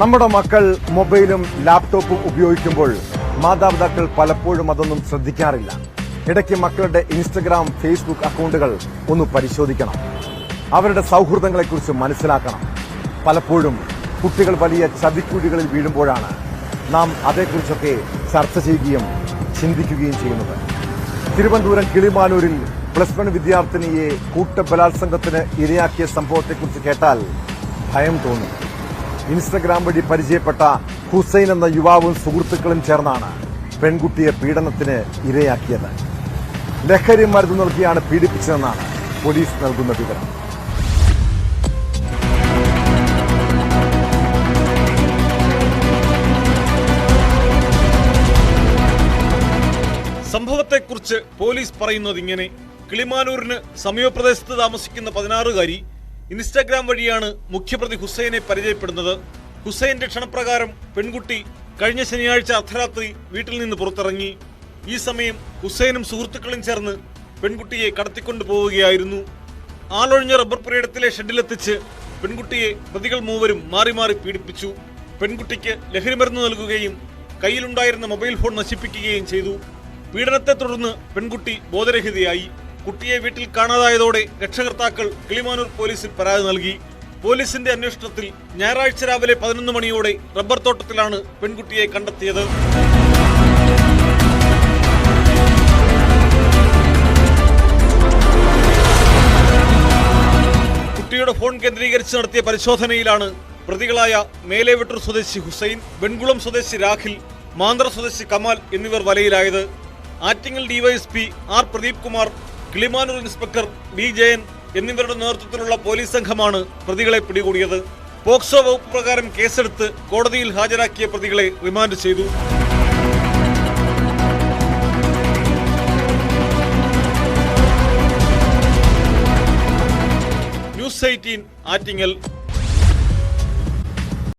നമ്മുടെ മക്കൾ മൊബൈലും ലാപ്ടോപ്പും ഉപയോഗിക്കുമ്പോൾ മാതാപിതാക്കൾ പലപ്പോഴും അതൊന്നും ശ്രദ്ധിക്കാറില്ല. ഇടയ്ക്ക് മക്കളുടെ ഇൻസ്റ്റഗ്രാം, ഫേസ്ബുക്ക് അക്കൗണ്ടുകൾ ഒന്ന് പരിശോധിക്കണം. അവരുടെ സൗഹൃദങ്ങളെക്കുറിച്ച് മനസ്സിലാക്കണം. പലപ്പോഴും കുട്ടികൾ വലിയ ചതിക്കുഴികളിൽ വീഴുമ്പോഴാണ് നാം അതേക്കുറിച്ചൊക്കെ ചർച്ച ചെയ്യുകയും ചിന്തിക്കുകയും ചെയ്യുന്നത്. തിരുവനന്തപുരം കിളിമാനൂരിൽ +1 വിദ്യാർത്ഥിനിയെ കൂട്ടബലാത്സംഗത്തിന് ഇരയാക്കിയ സംഭവത്തെക്കുറിച്ച് കേട്ടാൽ ഭയം തോന്നും. ഇൻസ്റ്റഗ്രാം വഴി പരിചയപ്പെട്ട ഹുസൈൻ എന്ന യുവാവും സുഹൃത്തുക്കളും ചേർന്നാണ് പെൺകുട്ടിയെ പീഡനത്തിന് ഇരയാക്കിയത്. ലഹരി മരുന്ന് നൽകിയാണ് പീഡിപ്പിച്ചതെന്നാണ് പോലീസ് നൽകുന്ന വിവരം. സംഭവത്തെക്കുറിച്ച് പോലീസ് പറയുന്നത് ഇങ്ങനെ: കിളിമാനൂരിന് സമീപപ്രദേശത്ത് താമസിക്കുന്ന 16-കാരി ഇൻസ്റ്റാഗ്രാം വഴിയാണ് മുഖ്യപ്രതി ഹുസൈനെ പരിചയപ്പെടുന്നത്. ഹുസൈന്റെ ക്ഷണപ്രകാരം പെൺകുട്ടി കഴിഞ്ഞ ശനിയാഴ്ച അർദ്ധരാത്രി വീട്ടിൽ നിന്ന് പുറത്തിറങ്ങി. ഈ സമയം ഹുസൈനും സുഹൃത്തുക്കളും ചേർന്ന് പെൺകുട്ടിയെ കടത്തിക്കൊണ്ടു പോവുകയായിരുന്നു. ആളൊഴിഞ്ഞ റബ്ബർ പുരയിടത്തിലെ ഷെഡിലെത്തിച്ച് പെൺകുട്ടിയെ പ്രതികൾ മൂവരും മാറി മാറി പീഡിപ്പിച്ചു. പെൺകുട്ടിക്ക് ലഹരിമരുന്ന് നൽകുകയും കയ്യിലുണ്ടായിരുന്ന മൊബൈൽ ഫോൺ നശിപ്പിക്കുകയും ചെയ്തു. പീഡനത്തെ തുടർന്ന് പെൺകുട്ടി ബോധരഹിതയായി. കുട്ടിയെ വീട്ടിൽ കാണാതായതോടെ രക്ഷകർത്താക്കൾ കിളിമാനൂർ പോലീസിൽ പരാതി നൽകി. പോലീസിന്റെ അന്വേഷണത്തിൽ ഞായറാഴ്ച രാവിലെ 11 മണിയോടെ റബ്ബർ തോട്ടത്തിലാണ് പെൺകുട്ടിയെ കണ്ടെത്തിയത്. കുട്ടിയുടെ ഫോൺ കേന്ദ്രീകരിച്ച് നടത്തിയ പരിശോധനയിലാണ് പ്രതികളായ മേലേവെട്ടൂർ സ്വദേശി ഹുസൈൻ, വെൺകുളം സ്വദേശി രാഖിൽ, മാന്തറ സ്വദേശി കമാൽ എന്നിവർ വലയിലായത്. Attingal DYSP R Pradeep Kumar, Kilimanoor inspector B Jayan എന്നിവരുടെ നേതൃത്വത്തിലുള്ള പോലീസ് സംഘമാണ് പ്രതികളെ പിടികൂടിയത്. പോക്സോ വകുപ്പ് പ്രകാരം കേസെടുത്ത് കോടതിയിൽ ഹാജരാക്കിയ പ്രതികളെ റിമാൻഡ് ചെയ്തു. ന്യൂസ് 18 ആറ്റിങ്ങൽ.